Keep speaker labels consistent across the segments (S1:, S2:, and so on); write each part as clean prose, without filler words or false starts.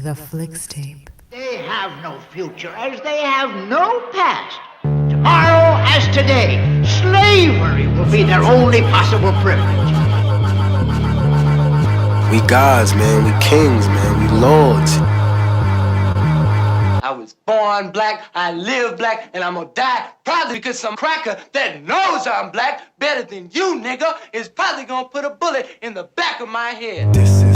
S1: the Flicks tape.
S2: They have no future as they have no past. Tomorrow as today, slavery will be their only possible privilege.
S3: We gods, man. We kings, man. We lords.
S4: I was born black, I live black, and I'm gonna die probably because some cracker that knows I'm black better than you, nigga, is probably gonna put a bullet in the back of my head.
S3: This is the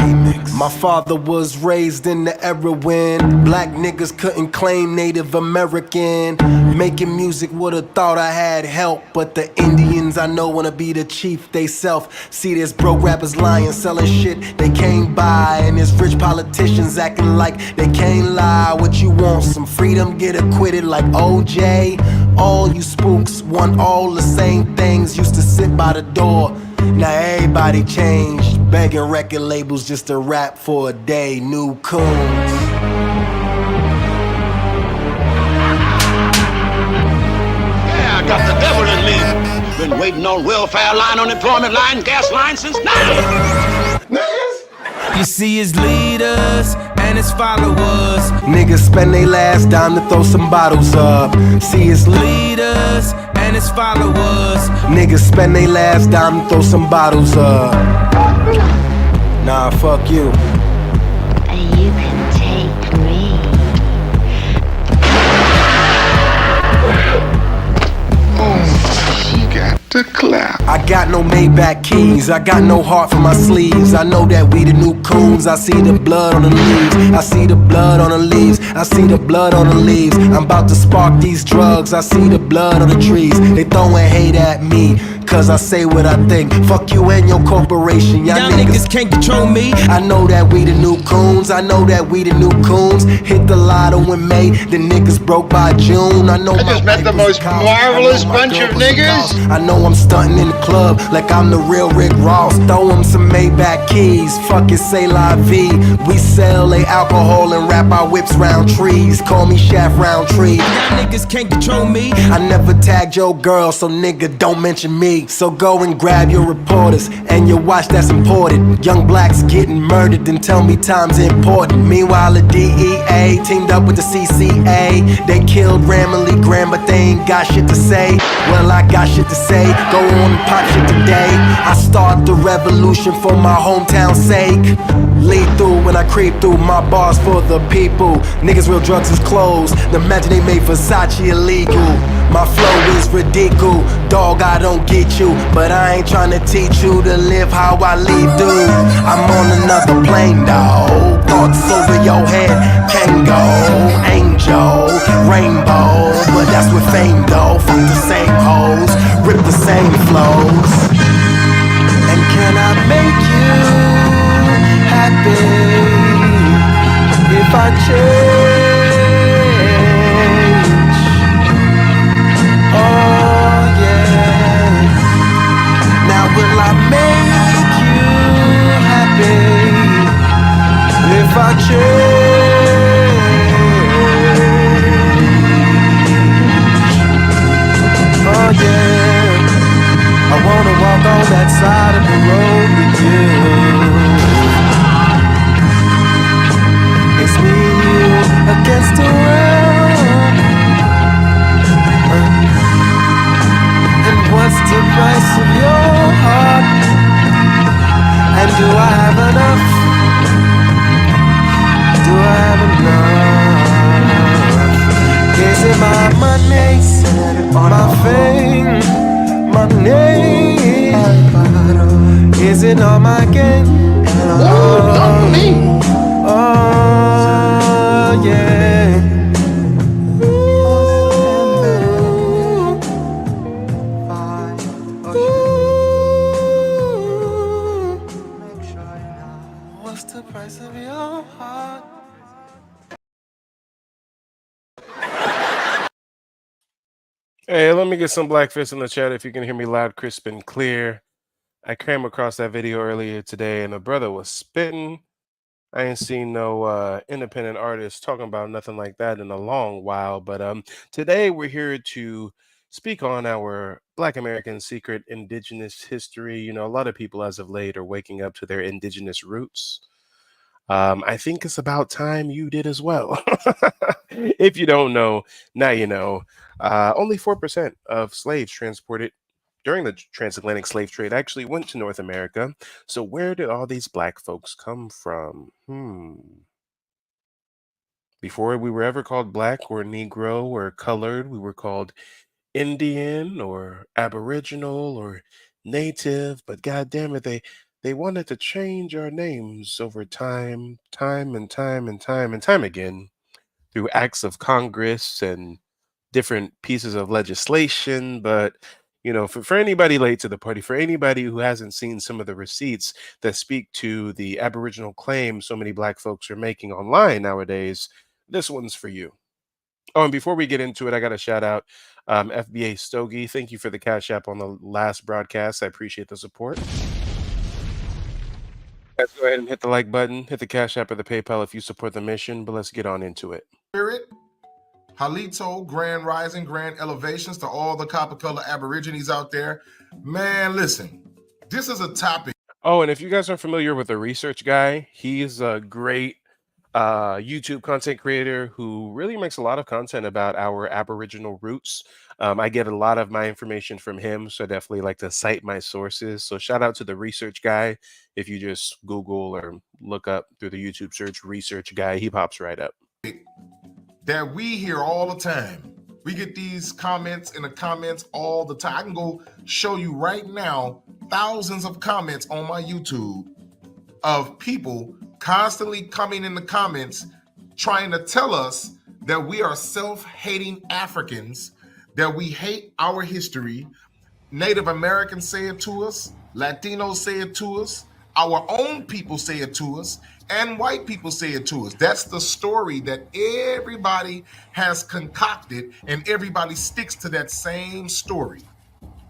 S3: remix. My father was raised in the era when black niggas couldn't claim Native American. Making music would've thought I had help, but the Indians I know wanna be the chief they self. See this broke rappers lying, selling shit they can't buy, and there's rich politicians acting like they can't lie. What you want, some freedom, get acquitted like OJ? All you spooks want all the same things, used to sit by the door. Now everybody changed, begging record labels just to rap for a day. New coons.
S5: I got the devil in me. Been waiting on welfare line, unemployment line, gas line since now.
S6: You see his leaders and his followers.
S3: Niggas spend they last dime to throw some bottles up. See his
S6: Leaders and his followers.
S3: niggas spend they last dime to throw some bottles up. Nah, fuck you.
S7: You can take me.
S8: She got to clap.
S3: I got no Maybach keys, I got no heart for my sleeves. I know that we the new coons, I see the blood on the leaves. I see the blood on the leaves, I see the blood on the leaves. I'm about to spark these drugs, I see the blood on the trees. They throwing hate at me, cause I say what I think. Fuck you and your corporation, y'all
S6: Niggas can't control me.
S3: I know that we the new coons, I know that we the new coons. Hit the lotto in May, the niggas broke by June. I know
S8: I just met the most marvelous bunch of niggas.
S3: I know I'm stunting in the club like I'm the real Rick Ross. Throw 'em some Maybach keys, fuck it, say la vie. We sell they alcohol and wrap our whips round trees. Call me Shaft Roundtree.
S6: Niggas can't control me.
S3: I never tagged your girl, so nigga don't mention me. So go and grab your reporters and your watch that's imported. Young blacks getting murdered, then tell me time's important. Meanwhile the DEA teamed up with the CCA. They killed Ramily Graham, but they ain't got shit to say. Well, I got shit to say, go on and pop shit today. I start the revolution for my hometown's sake. Lead through when I creep through my bars for the people. Niggas real drugs is closed, imagine they made Versace illegal. My flow is ridiculous, dog I don't get you, but I ain't tryna teach you to live how I lead, dude. I'm on another plane, dawg. Thoughts over your head can go. Angel, rainbow, but that's with fame though. Fuck the same hoes, rip the same flows. And can I make you happy if I change? Oh yeah. Now will I make you happy if I change? Oh yeah. I wanna walk on that side of the road with you. It's me and you against the world. And what's the price of your heart? And do I have enough? Do I have enough? Is it my money, my fame, my name? Is it all my game?
S8: Oh, not me.
S3: Oh yeah. What's the price of your heart?
S9: Hey, let me get some black fists in the chat if you can hear me loud, crisp, and clear. I came across that video earlier today, and the brother was spitting. I ain't seen no independent artists talking about nothing like that in a long while. But today we're here to speak on our Black American secret indigenous history. You know, a lot of people as of late are waking up to their indigenous roots. I think it's about time you did as well. If you don't know, now you know. Only 4% of slaves transported during the transatlantic slave trade actually went to North America. So, where did all these black folks come from? Before we were ever called black or Negro or colored, we were called Indian or Aboriginal or Native, but God damn it, they wanted to change our names over time, time again through acts of Congress and different pieces of legislation. But for anybody late to the party, for anybody who hasn't seen some of the receipts that speak to the Aboriginal claims so many black folks are making online nowadays, this one's for you. Oh, and before we get into it, I got to shout out FBA Stogie. Thank you for the Cash App on the last broadcast. I appreciate the support. Guys, go ahead and hit the like button, hit the Cash App or the PayPal if you support the mission, but let's get on into it.
S1: Spirit, Halito, Grand Rising, Grand Elevations to all the copper color Aborigines out there. Man, listen, this is a topic.
S9: Oh, and if you guys are familiar with the research guy, he's a great YouTube content creator who really makes a lot of content about our Aboriginal roots. I get a lot of my information from him, so I definitely like to cite my sources. So shout out to the research guy. If you just Google or look up through the YouTube search research guy, he pops right up.
S1: That we hear all the time. We get these comments in the comments all the time. I can go show you right now thousands of comments on my YouTube of people constantly coming in the comments trying to tell us that we are self-hating Africans, that we hate our history. Native Americans say it to us, Latinos say it to us, our own people say it to us, and white people say it to us. That's the story that everybody has concocted, and everybody sticks to that same story.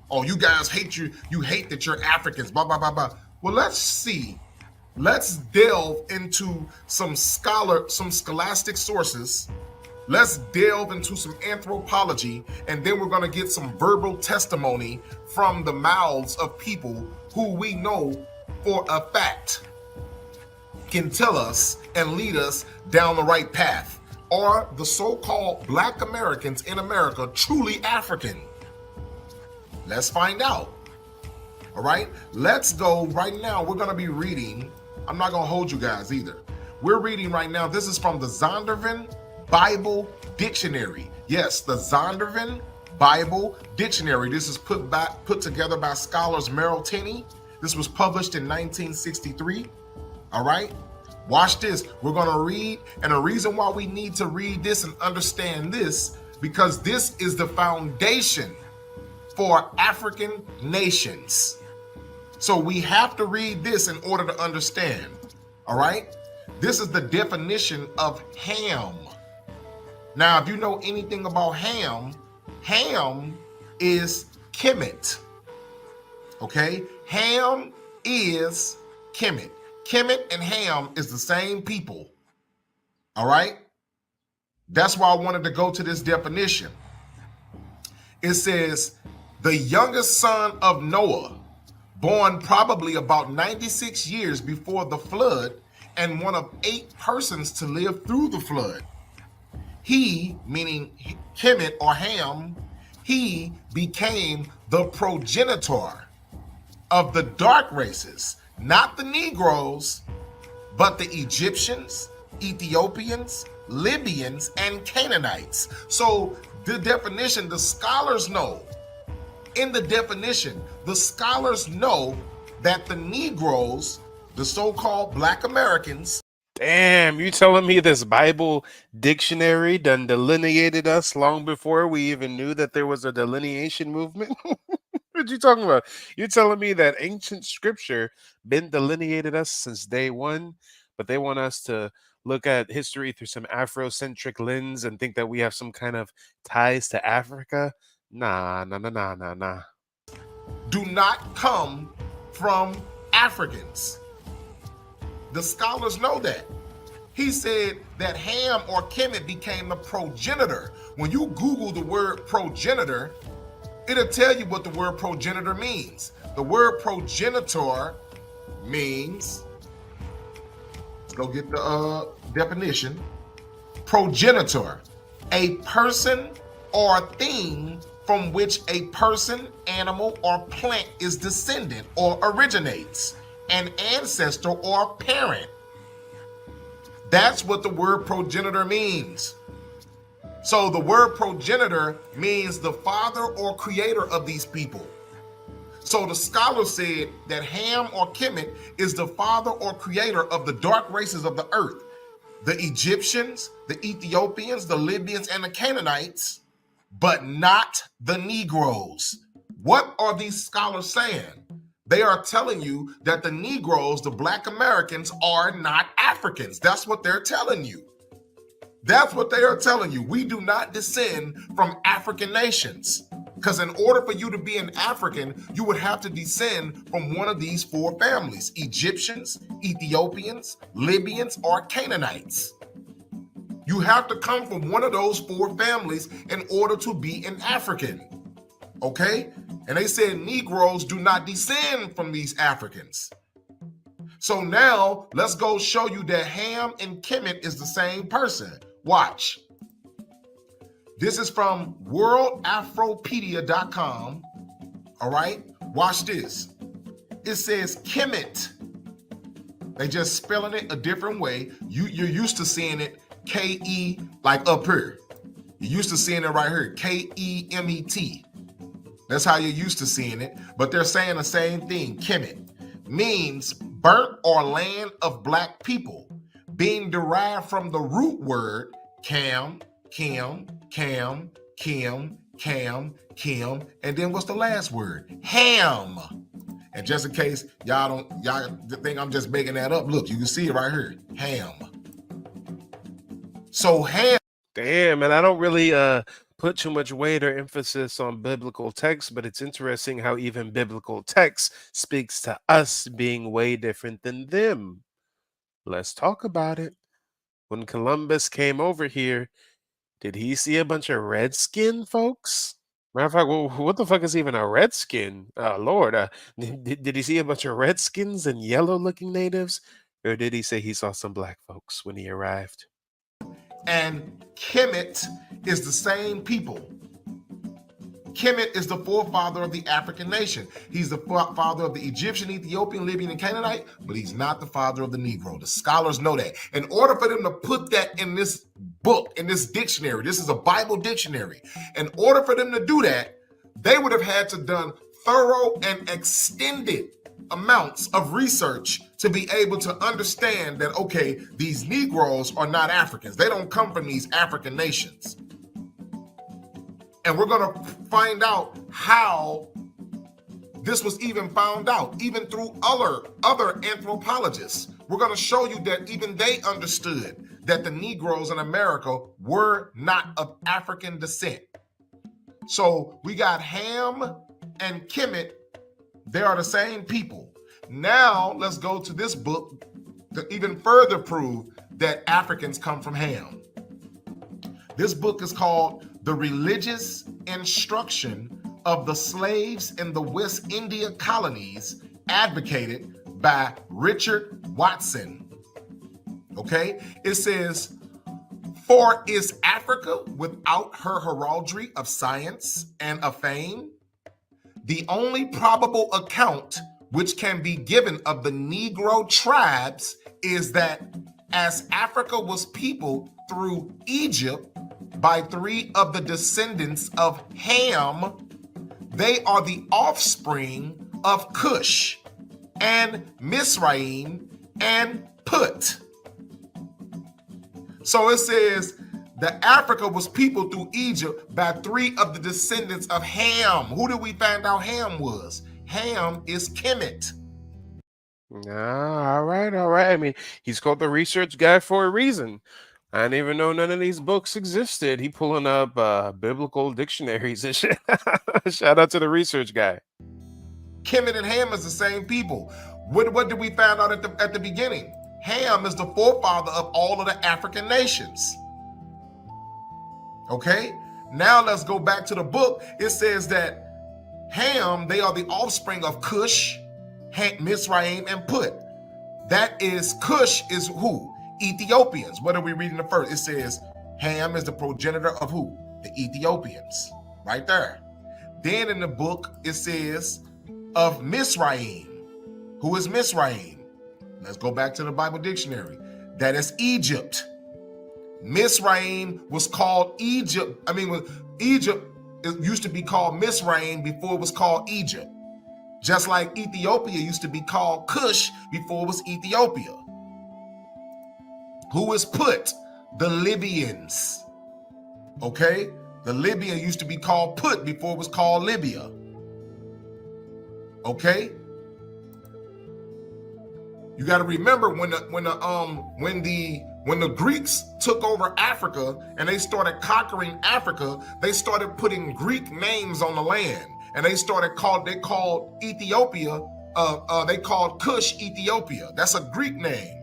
S1: Oh, you guys hate you hate that you're Africans, blah, blah, blah, blah. Well, let's see. Let's delve into some scholastic sources. Let's delve into some anthropology, and then we're going to get some verbal testimony from the mouths of people who we know for a fact can tell us and lead us down the right path. Are the so-called Black Americans in America truly African? Let's find out. All right, let's go right now. We're going to be reading. I'm not going to hold you guys either. We're reading right now. This is from the Zondervan Bible Dictionary. Yes, the Zondervan Bible Dictionary. This is put together by scholars Merrill Tenney. This was published in 1963. All right, watch this. We're going to read. And the reason why we need to read this and understand this, because this is the foundation for African nations. So we have to read this in order to understand. All right, this is the definition of ham. Now, if you know anything about ham, ham is Kemet. Okay, ham is Kemet. Kemet and Ham is the same people. All right, that's why I wanted to go to this definition. It says the youngest son of Noah, born probably about 96 years before the flood, and one of 8 persons to live through the flood. He, meaning Kemet or Ham, he became the progenitor of the dark races, not the Negroes, but the Egyptians, Ethiopians, Libyans, and Canaanites. So the definition, the scholars know, in the definition, the scholars know that the Negroes, the so-called Black Americans.
S9: Damn, you telling me this Bible dictionary done delineated us long before we even knew that there was a delineation movement? What you talking about? You're telling me that ancient scripture been delineated us since day one, but they want us to look at history through some Afrocentric lens and think that we have some kind of ties to Africa? Nah.
S1: Do not come from Africans. The scholars know that. He said that Ham or Kemet became the progenitor. When you Google the word progenitor, it'll tell you what the word progenitor means. The word progenitor means Let's go get the definition. Progenitor, a person or thing from which a person, animal, or plant is descended or originates, an ancestor or parent. That's what the word progenitor means. So the word progenitor means the father or creator of these people. So the scholar said that Ham or Kemet is the father or creator of the dark races of the earth. The Egyptians, the Ethiopians, the Libyans, and the Canaanites, but not the Negroes. What are these scholars saying? They are telling you that the Negroes, the Black Americans, are not Africans. That's what they're telling you. That's what they are telling you. We do not descend from African nations. Because in order for you to be an African, you would have to descend from one of these four families: Egyptians, Ethiopians, Libyans, or Canaanites. You have to come from one of those four families in order to be an African. Okay? And they said Negroes do not descend from these Africans. So now let's go show you that Ham and Kemet is the same person. Watch. This is from worldafropedia.com. All right, watch this. It says Kemet. They just spelling it a different way. You're used to seeing it K-E, like up here. You're used to seeing it right here, K-E-M-E-T. That's how you're used to seeing it. But they're saying the same thing. Kemet means burnt or land of black people, being derived from the root word Cam, Kim, Cam, Kim, Cam, Kim, and then what's the last word? Ham. And just in case y'all think I'm just making that up, look, you can see it right here. Ham. So Ham.
S9: Damn, and I don't really put too much weight or emphasis on biblical text, but it's interesting how even biblical text speaks to us being way different than them. Let's talk about it. When Columbus came over here, did he see a bunch of redskin folks? Matter of fact, well, what the fuck is even a redskin? Lord, did he see a bunch of redskins and yellow-looking natives? Or did he say he saw some black folks when he arrived?
S1: And Kemet is the same people. Kemet is the forefather of the African nation. He's the father of the Egyptian, Ethiopian, Libyan, and Canaanite, but he's not the father of the Negro. The scholars know that. In order for them to put that in this book, in this dictionary, this is a Bible dictionary. In order for them to do that, they would have had to done thorough and extended amounts of research to be able to understand that, okay, these Negroes are not Africans. They don't come from these African nations. And we're going to find out how this was even found out, even through other anthropologists. We're going to show you that even they understood that the Negroes in America were not of African descent. So we got Ham and Kemet. They are the same people. Now let's go to this book to even further prove that Africans come from Ham. This book is called The Religious Instruction of the Slaves in the West India Colonies, advocated by Richard Watson. Okay, it says, "For is Africa without her heraldry of science and of fame? The only probable account which can be given of the Negro tribes is that as Africa was peopled through Egypt by three of the descendants of Ham, they are the offspring of Cush and Mizraim and Put." So it says that Africa was peopled through Egypt by three of the descendants of Ham. Who did we find out Ham was? Ham is Kemet.
S9: All right. I mean, he's called the research guy for a reason. I didn't even know none of these books existed. He pulling up biblical dictionaries and shit. Shout out to the research guy.
S1: Kemet and Ham is the same people. What did we find out at the beginning? Ham is the forefather of all of the African nations. Okay, now let's go back to the book. It says that Ham, they are the offspring of Cush, Mizraim, and Put. That is, Cush is who? Ethiopians. What are we reading the first? It says Ham is the progenitor of who? The Ethiopians. Right there. Then in the book, it says of Misraim. Who is Misraim? Let's go back to the Bible dictionary. That is Egypt. Misraim was called Egypt. Egypt, it used to be called Misraim before it was called Egypt. Just like Ethiopia used to be called Cush before it was Ethiopia. Who is Put? The Libyans. Okay? The Libya used to be called Put before it was called Libya. Okay? You got to remember when the Greeks took over Africa and they started conquering Africa, they started putting Greek names on the land, and they called Ethiopia, they called Cush Ethiopia. That's a Greek name.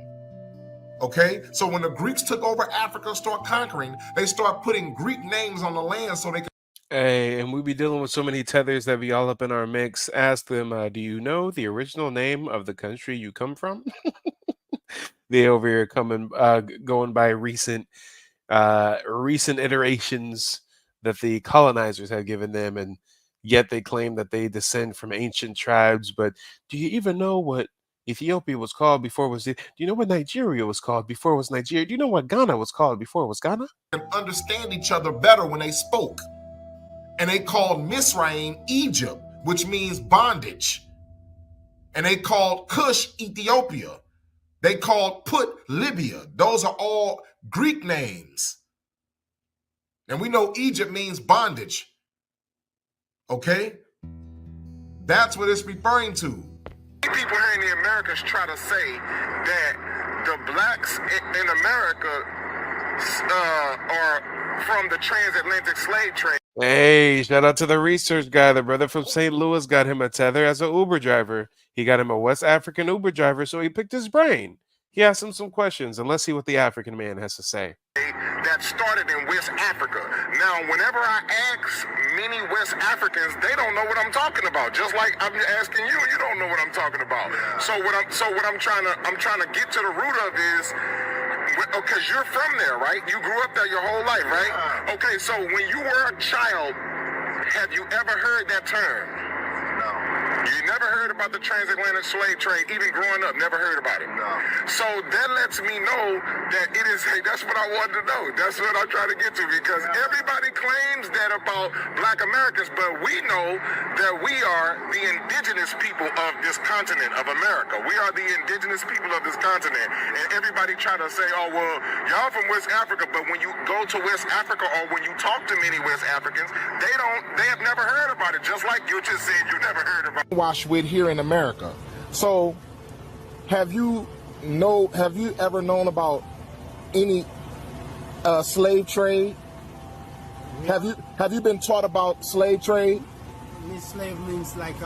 S1: Okay, so when the Greeks took over Africa, start conquering, they start putting Greek names on the land so they could.
S9: Hey, and we be dealing with so many tethers that be all up in our mix. Ask them, do you know the original name of the country you come from? They over here going by recent iterations that the colonizers have given them, and yet they claim that they descend from ancient tribes. But do you even know what Ethiopia was called before it was? Do you know what Nigeria was called before it was Nigeria? Do you know what Ghana was called before it was Ghana?
S1: And understand each other better when they spoke. And they called Misraim Egypt, which means bondage. And they called Cush Ethiopia. They called Put Libya. Those are all Greek names. And we know Egypt means bondage. Okay? That's what it's referring to.
S10: People here in the Americas try to say that the blacks in America are from the transatlantic slave trade.
S9: Hey, shout out to the research guy. The brother from St. Louis got him a tether as an Uber driver. He got him a West African Uber driver, so he picked his brain. He asked him some questions, and let's see what the African man has to say.
S10: That started in West Africa. Now, whenever I ask many West Africans, they don't know what I'm talking about. Just like I'm asking you, you don't know what I'm talking about. So what I'm trying to get to the root of is, because you're from there, right? You grew up there your whole life, right? Okay, so when you were a child, have you ever heard that term? No. You never heard about the transatlantic slave trade, even growing up, never heard about it? No. So that lets me know that it is, that's what I wanted to know. That's what I'm trying to get to, because everybody claims that about black Americans, but we know that we are the indigenous people of this continent of America. We are the indigenous people of this continent. And everybody try to say, oh, well, y'all from West Africa, but when you go to West Africa or when you talk to many West Africans, they have never heard about it, just like you just said you never heard about it.
S1: Wash with here in America. So have you ever known about any slave trade? Yeah. Have you been taught about slave trade?
S11: Slave means like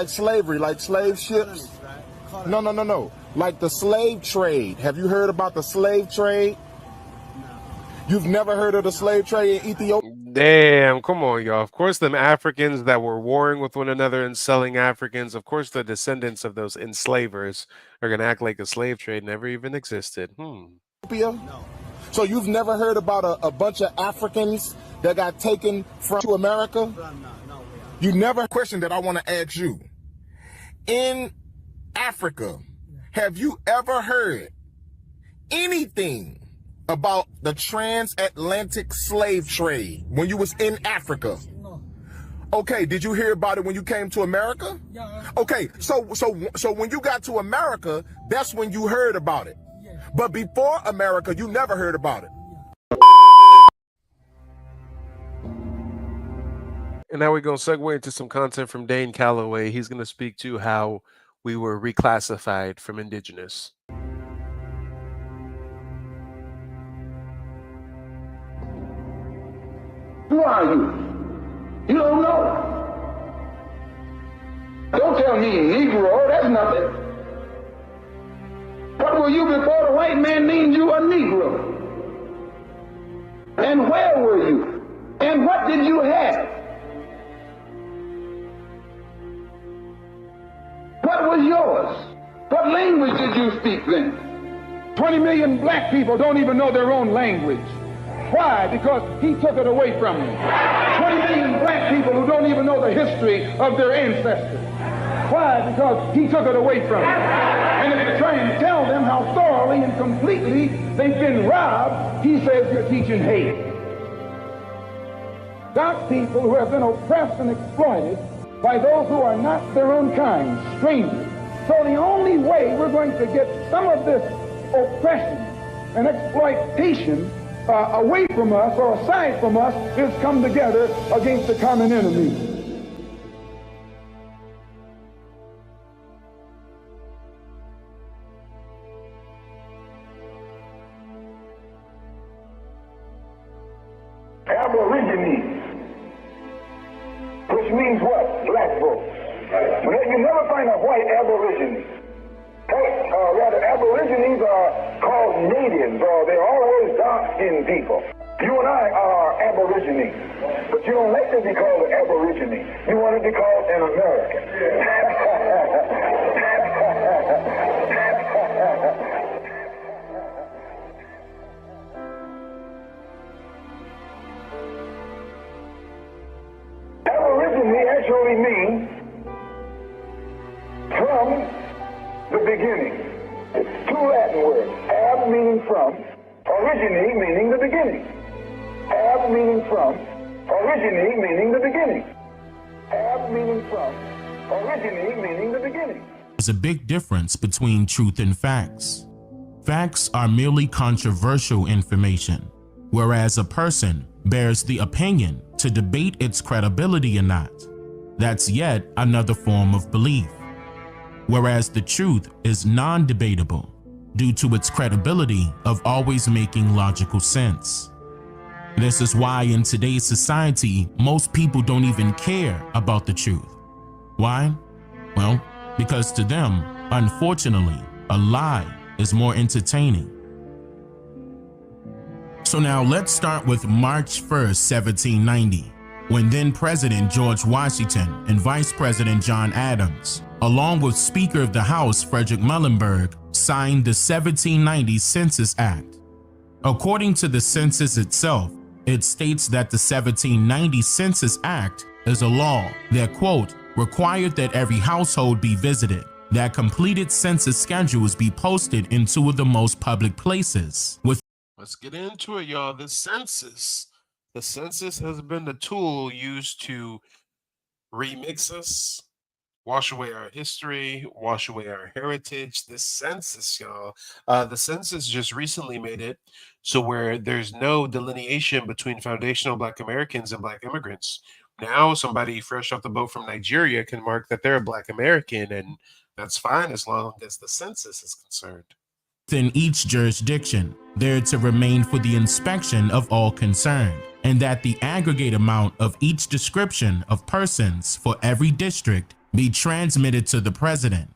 S1: slavery, like slave ships?
S11: Right?
S1: No. Like the slave trade. Have you heard about the slave trade?
S11: No.
S1: You've never heard of the slave trade in Ethiopia?
S9: Damn, come on, y'all. Of course, them Africans that were warring with one another and selling Africans, of course, the descendants of those enslavers are going to act like the slave trade never even existed.
S1: No.
S11: No.
S1: So you've never heard about a bunch of Africans that got taken to America?
S11: No.
S1: You never. Question that I want to ask you. In Africa, have you ever heard anything about the transatlantic slave trade when you was in Africa?
S11: No.
S1: Okay, did you hear about it when you came to America?
S11: Yeah.
S1: Okay, so when you got to America, that's when you heard about it.
S11: Yeah.
S1: But before America, you never heard about it.
S9: And now we're going to segue into some content from Dane Calloway. He's going to speak to how we were reclassified from Indigenous.
S12: Who are you? You don't know. Don't tell me Negro, that's nothing. What were you before the white man named you a Negro? And where were you? And what did you have? What was your ours. What language did you speak then? 20 million black people don't even know their own language. Why? Because he took it away from them. 20 million black people who don't even know the history of their ancestors. Why? Because he took it away from them. And if you try and tell them how thoroughly and completely they've been robbed, he says you're teaching hate. Got people who have been oppressed and exploited by those who are not their own kind, strangers. So the only way we're going to get some of this oppression and exploitation away from us or aside from us is come together against the common enemy. Aborigines, which means what? Black folks. You never find a white aborigine. Rather, aborigines are called natives, or they're always dark-skinned people. You and I are aborigines, but you don't like to be called an aborigine. You want to be called an American. Aborigine actually means from the beginning. It's two Latin words. Ab meaning from, origine meaning the beginning. Ab meaning from, origine meaning the beginning. Ab meaning from, origine meaning the beginning.
S13: There's a big difference between truth and facts. Facts are merely controversial information, whereas a person bears the opinion to debate its credibility or not. That's yet another form of belief. Whereas the truth is non-debatable due to its credibility of always making logical sense. This is why in today's society, most people don't even care about the truth. Why? Well, because to them, unfortunately, a lie is more entertaining. So now let's start with March 1st, 1790, when then President George Washington and Vice President John Adams, along with Speaker of the House Frederick Muhlenberg, signed the 1790 Census Act. According to the census itself, it states that the 1790 Census Act is a law that, quote, required that every household be visited, that completed census schedules be posted in two of the most public places.
S9: Let's get into it, y'all. The census. The census has been the tool used to remix us, wash away our history, wash away our heritage. The census, y'all. The census just recently made it so where there's no delineation between foundational Black Americans and Black immigrants. Now somebody fresh off the boat from Nigeria can mark that they're a Black American, and that's fine as long as the census is concerned.
S13: Within each jurisdiction, they're to remain for the inspection of all concerned, and that the aggregate amount of each description of persons for every district be transmitted to the president.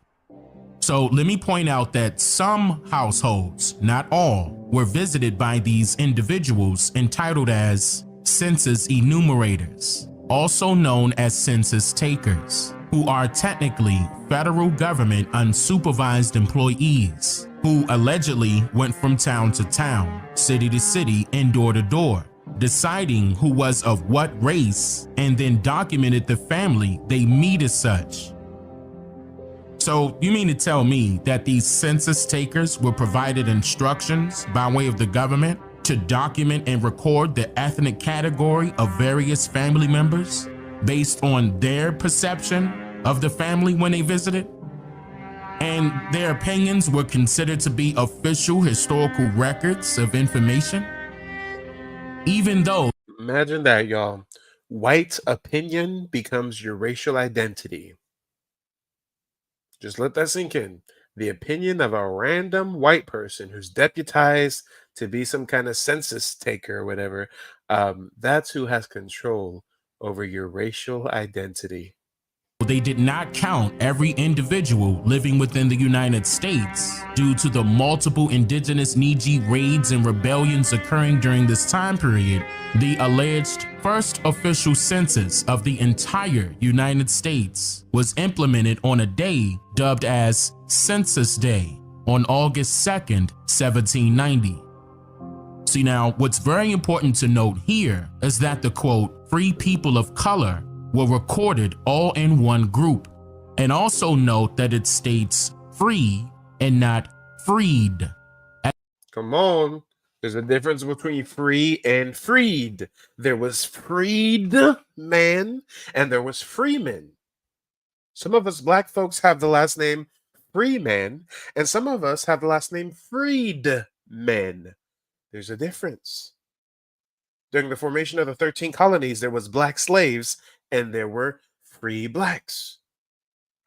S13: So let me point out that some households, not all, were visited by these individuals entitled as census enumerators, also known as census takers, who are technically federal government unsupervised employees who allegedly went from town to town, city to city, and door to door, deciding who was of what race, and then documented the family they meet as such. So you mean to tell me that these census takers were provided instructions by way of the government to document and record the ethnic category of various family members based on their perception of the family when they visited? And their opinions were considered to be official historical records of information? Even though—
S9: Imagine that, y'all. White opinion becomes your racial identity. Just let that sink in. The opinion of a random white person who's deputized to be some kind of census taker or whatever, that's who has control over your racial identity.
S13: they did not count every individual living within the United States due to the multiple indigenous Niji raids and rebellions occurring during this time period, the alleged first official census of the entire United States was implemented on a day dubbed as Census Day on August 2nd, 1790. See, now, what's very important to note here is that the quote, free people of color were recorded all in one group. And also note that it states free and not freed.
S9: Come on. There's a difference between free and freed. There was freed man and there was freeman. Some of us black folks have the last name Freeman, and some of us have the last name Freedmen. There's a difference. During the formation of the 13 colonies, there was black slaves and there were free blacks.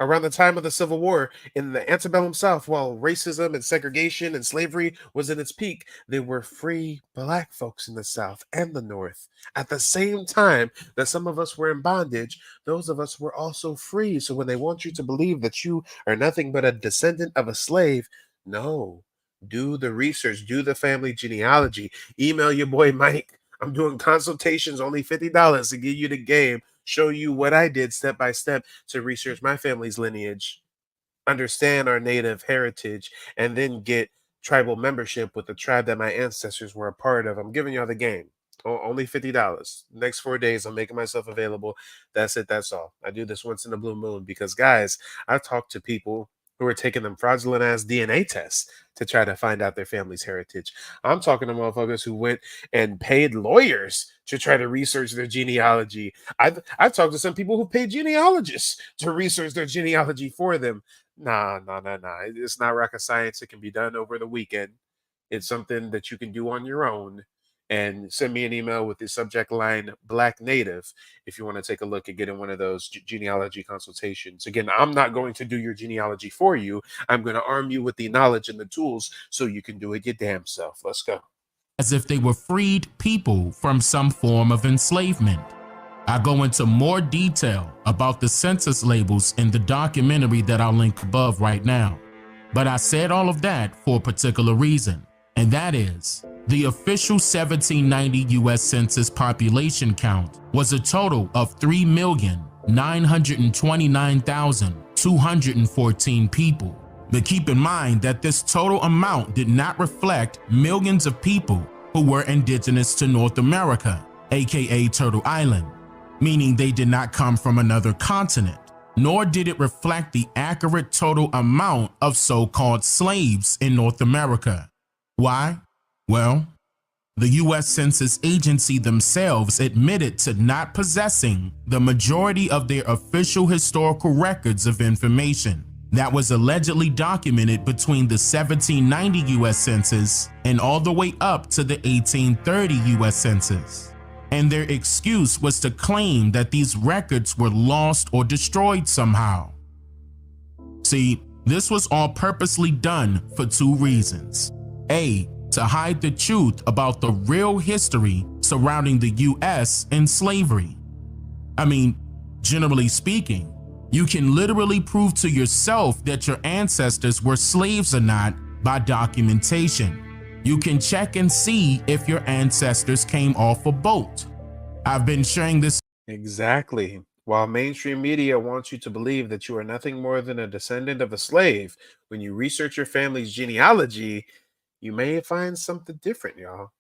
S9: Around the time of the Civil War in the antebellum South, while racism and segregation and slavery was in its peak, there were free black folks in the South and the North. At the same time that some of us were in bondage, those of us were also free. So when they want you to believe that you are nothing but a descendant of a slave, no. Do the research, do the family genealogy. Email your boy Mike. I'm doing consultations, only $50 to give you the game, show you what I did step by step to research my family's lineage, understand our native heritage, and then get tribal membership with the tribe that my ancestors were a part of. I'm giving y'all the game. Only $50. Next 4 days, I'm making myself available. That's it. That's all. I do this once in a blue moon because, guys, I talk to people who are taking them fraudulent ass DNA tests to try to find out their family's heritage. I'm talking to motherfuckers who went and paid lawyers to try to research their genealogy. I've talked to some people who paid genealogists to research their genealogy for them. Nah. It's not rocket science. It can be done over the weekend. It's something that you can do on your own. And send me an email with the subject line Black Native if you want to take a look at getting one of those genealogy consultations. Again, I'm not going to do your genealogy for you. I'm going to arm you with the knowledge and the tools so you can do it your damn self. Let's go.
S13: As if they were freed people from some form of enslavement. I go into more detail about the census labels in the documentary that I'll link above right now. But I said all of that for a particular reason, and that is the official 1790 U.S. Census population count was a total of 3,929,214 people. But keep in mind that this total amount did not reflect millions of people who were indigenous to North America, aka Turtle Island, meaning they did not come from another continent, nor did it reflect the accurate total amount of so-called slaves in North America. Why? Well, the U.S. Census Agency themselves admitted to not possessing the majority of their official historical records of information that was allegedly documented between the 1790 U.S. Census and all the way up to the 1830 U.S. Census. And their excuse was to claim that these records were lost or destroyed somehow. See, this was all purposely done for two reasons. A, to hide the truth about the real history surrounding the U.S. and slavery. I mean, generally speaking, you can literally prove to yourself that your ancestors were slaves or not by documentation. You can check and see if your ancestors came off a boat. I've been sharing this.
S9: Exactly. While mainstream media wants you to believe that you are nothing more than a descendant of a slave, when you research your family's genealogy, you may find something different, y'all.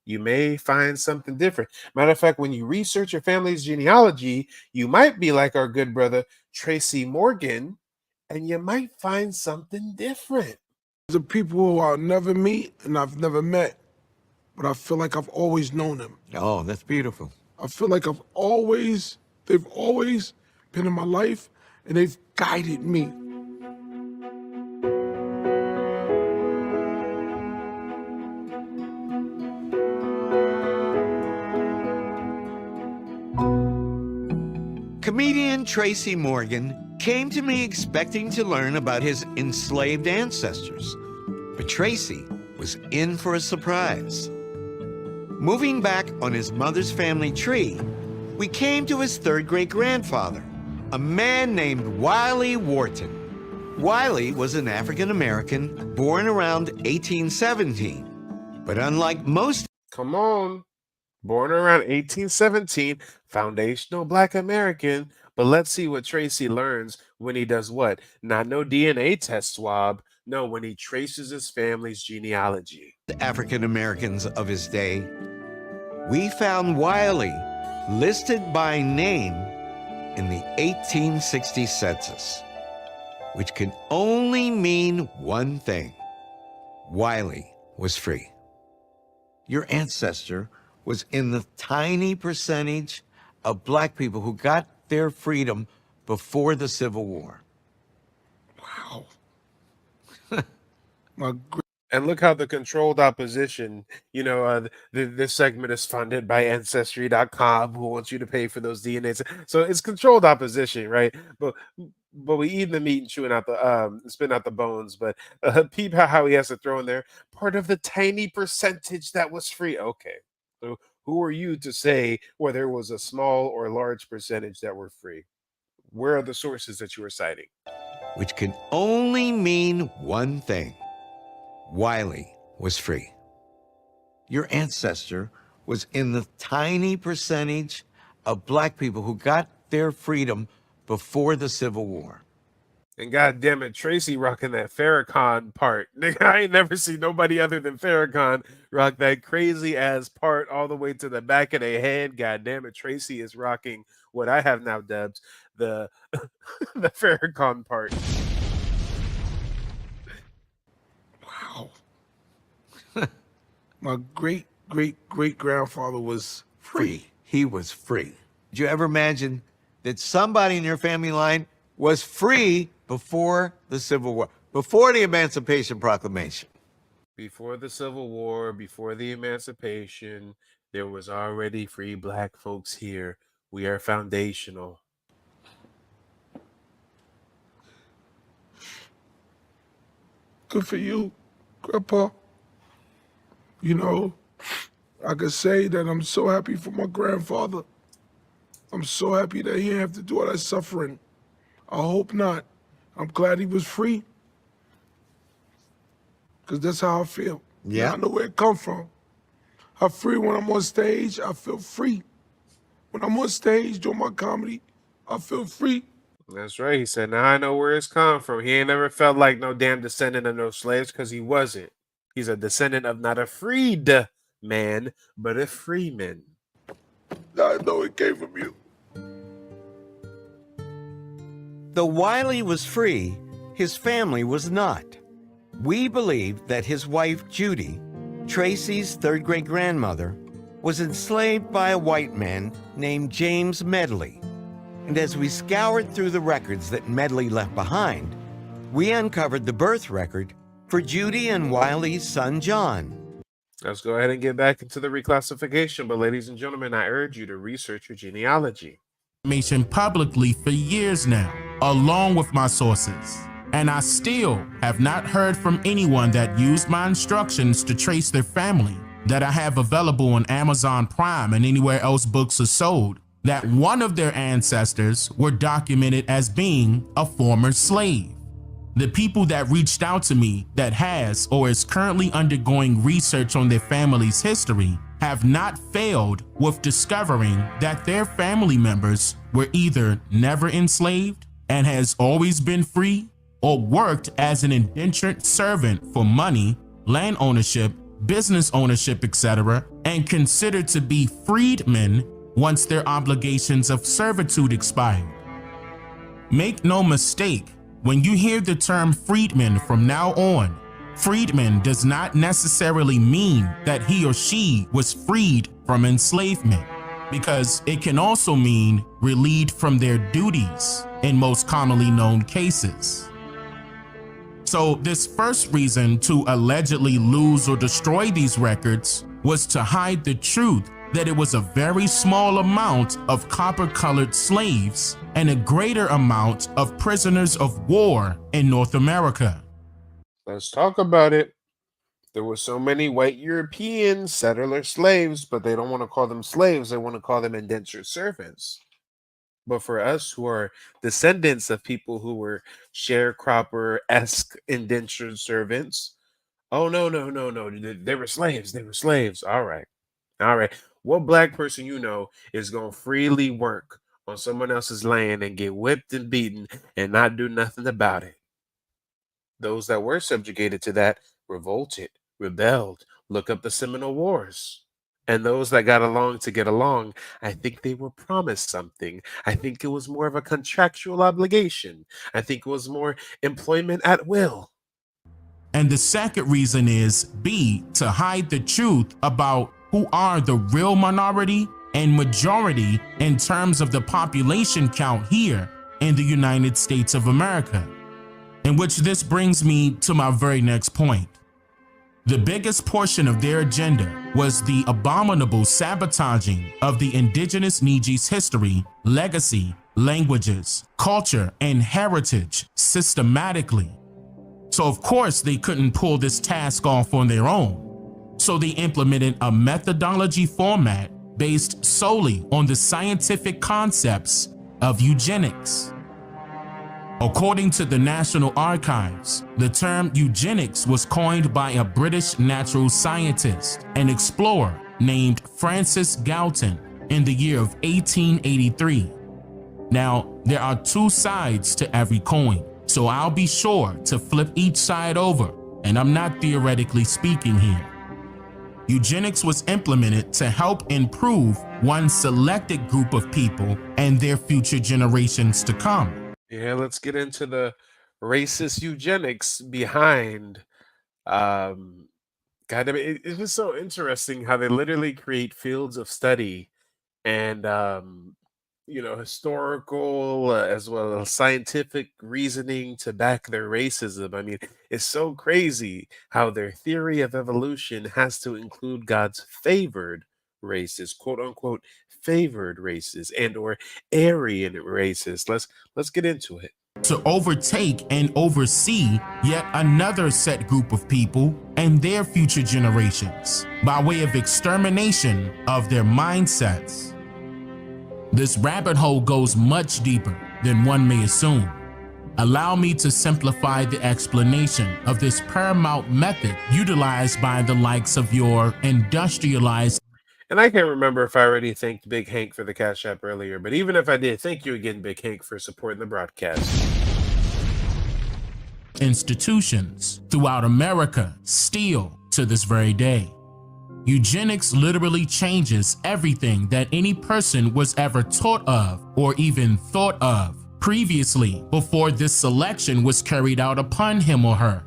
S9: You may find something different. Matter of fact, when you research your family's genealogy, you might be like our good brother, Tracy Morgan, and you might find something different.
S14: The people who I'll never meet and I've never met, but I feel like I've always known them.
S15: Oh, that's beautiful.
S14: I feel like they've always been in my life and they've guided me.
S15: Comedian Tracy Morgan came to me expecting to learn about his enslaved ancestors, but Tracy was in for a surprise. Moving back on his mother's family tree, we came to his third great-grandfather, a man named Wiley Wharton. Wiley was an African American born around 1817, but unlike most.
S9: Come on. Born around 1817, foundational Black American. But let's see what Tracy learns when he does what? Not no DNA test swab. No, when he traces his family's genealogy.
S15: African Americans of his day, we found Wiley listed by name in the 1860 census, which can only mean one thing: Wiley was free. Your ancestor was in the tiny percentage of Black people who got their freedom before the Civil War.
S14: Wow.
S9: And look how the controlled opposition, this segment is funded by Ancestry.com, who wants you to pay for those DNAs. So it's controlled opposition, right? But we eat the meat and chewing out the spin out the bones. But peep how he has to throw in there part of the tiny percentage that was free. Okay, so who are you to say whether it was a small or large percentage that were free? Where are the sources that you are citing?
S15: Which can only mean one thing: Wiley was free. Your ancestor was in the tiny percentage of Black people who got their freedom before the Civil War.
S9: And God damn it, Tracy rocking that Farrakhan part. Nigga, I ain't never seen nobody other than Farrakhan rock that crazy ass part all the way to the back of their head. God damn it, Tracy is rocking what I have now dubbed the the Farrakhan part.
S14: Wow. My great-great-great-grandfather was free.
S15: He was free. Did you ever imagine that somebody in your family line was free before the Civil War, before the Emancipation Proclamation?
S9: Before the Civil War, before the Emancipation, there was already free Black folks here. We are foundational.
S14: Good for you, Grandpa. You know, I could say that I'm so happy for my grandfather. I'm so happy that he didn't have to do all that suffering. I hope not. I'm glad he was free. Because that's how I feel.
S15: Yeah.
S14: I know where it comes from. I'm free when I'm on stage. I feel free. When I'm on stage doing my comedy, I feel free.
S9: That's right. He said, now I know where it's come from. He ain't never felt like no damn descendant of no slaves because he wasn't. He's a descendant of not a freed man, but a freeman.
S14: I know it came from you.
S15: Though Wiley was free, his family was not. We believe that his wife, Judy, Tracy's third great-grandmother, was enslaved by a white man named James Medley. And as we scoured through the records that Medley left behind, we uncovered the birth record for Judy and Wiley's son, John.
S9: Let's go ahead and get back into the reclassification. But ladies and gentlemen, I urge you to research your genealogy.
S13: Information publicly for years now, along with my sources. And I still have not heard from anyone that used my instructions to trace their family that I have available on Amazon Prime and anywhere else books are sold, that one of their ancestors were documented as being a former slave. The people that reached out to me that has or is currently undergoing research on their family's history have not failed with discovering that their family members were either never enslaved and has always been free, or worked as an indentured servant for money, land ownership, business ownership, etc., and considered to be freedmen once their obligations of servitude expired. Make no mistake, when you hear the term freedman from now on, freedman does not necessarily mean that he or she was freed from enslavement, because it can also mean relieved from their duties in most commonly known cases. So this first reason to allegedly lose or destroy these records was to hide the truth that it was a very small amount of copper-colored slaves and a greater amount of prisoners of war in North America.
S9: Let's talk about it. There were so many white European settler slaves, but they don't want to call them slaves. They want to call them indentured servants. But for us who are descendants of people who were sharecropper-esque indentured servants, oh no, no, no, no. They were slaves. They were slaves. All right. All right. What black person you know is gonna freely work on someone else's land and get whipped and beaten and not do nothing about it? Those that were subjugated to that revolted, rebelled. Look up the Seminole Wars. And those that got along to get along, I think they were promised something. I think it was more of a contractual obligation. I think it was more employment at will.
S13: And the second reason is B, to hide the truth about who are the real minority and majority in terms of the population count here in the United States of America. In which this brings me to my very next point. The biggest portion of their agenda was the abominable sabotaging of the indigenous Niji's history, legacy, languages, culture, and heritage systematically. So of course they couldn't pull this task off on their own. So they implemented a methodology format based solely on the scientific concepts of eugenics. According to the National Archives, the term eugenics was coined by a British natural scientist and explorer named Francis Galton in the year of 1883. Now, there are two sides to every coin, so I'll be sure to flip each side over, and I'm not theoretically speaking here. Eugenics was implemented to help improve one selected group of people and their future generations to come.
S9: Yeah, let's get into the racist eugenics behind. God, I mean, it's just so interesting how they literally create fields of study and historical as well as scientific reasoning to back their racism. I mean, it's so crazy how their theory of evolution has to include God's favored races, quote unquote favored races, and or Aryan races. Let's get into it.
S13: To overtake and oversee yet another set group of people and their future generations by way of extermination of their mindsets. This rabbit hole goes much deeper than one may assume. Allow me to simplify the explanation of this paramount method utilized by the likes of your industrialized.
S9: And I can't remember if I already thanked Big Hank for the Cash App earlier, but even if I did, thank you again, Big Hank, for supporting the broadcast.
S13: Institutions throughout America still to this very day. Eugenics literally changes everything that any person was ever taught of or even thought of previously before this selection was carried out upon him or her.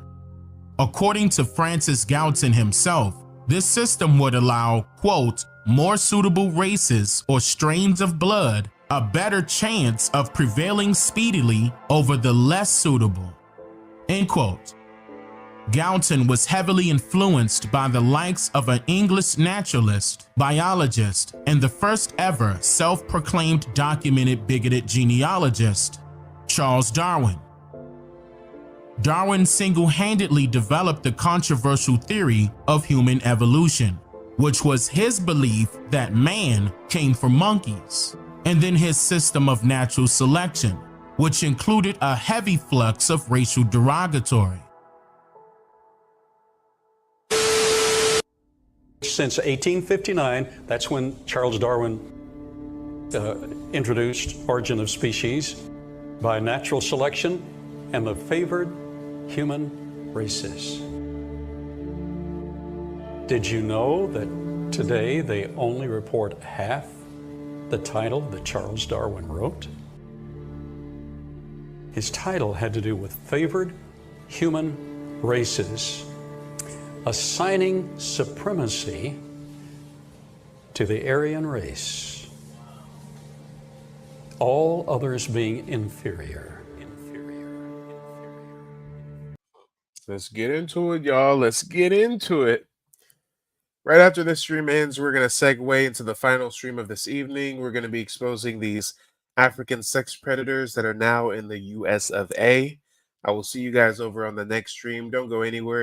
S13: According to Francis Galton himself, this system would allow, quote, more suitable races or strains of blood a better chance of prevailing speedily over the less suitable, end quote. Galton was heavily influenced by the likes of an English naturalist, biologist, and the first ever self-proclaimed documented bigoted genealogist, Charles Darwin. Darwin single-handedly developed the controversial theory of human evolution, which was his belief that man came from monkeys, and then his system of natural selection, which included a heavy flux of racial derogatory.
S16: Since 1859, that's when Charles Darwin introduced Origin of Species by natural selection and the favored human races. Did you know that today they only report half the title that Charles Darwin wrote? His title had to do with favored human races, assigning supremacy to the Aryan race, all others being inferior.
S9: Let's get into it, y'all. Let's get into it. Right after this stream ends, we're going to segue into the final stream of this evening. We're going to be exposing these African sex predators that are now in the US of A. I will see you guys over on the next stream. Don't go anywhere.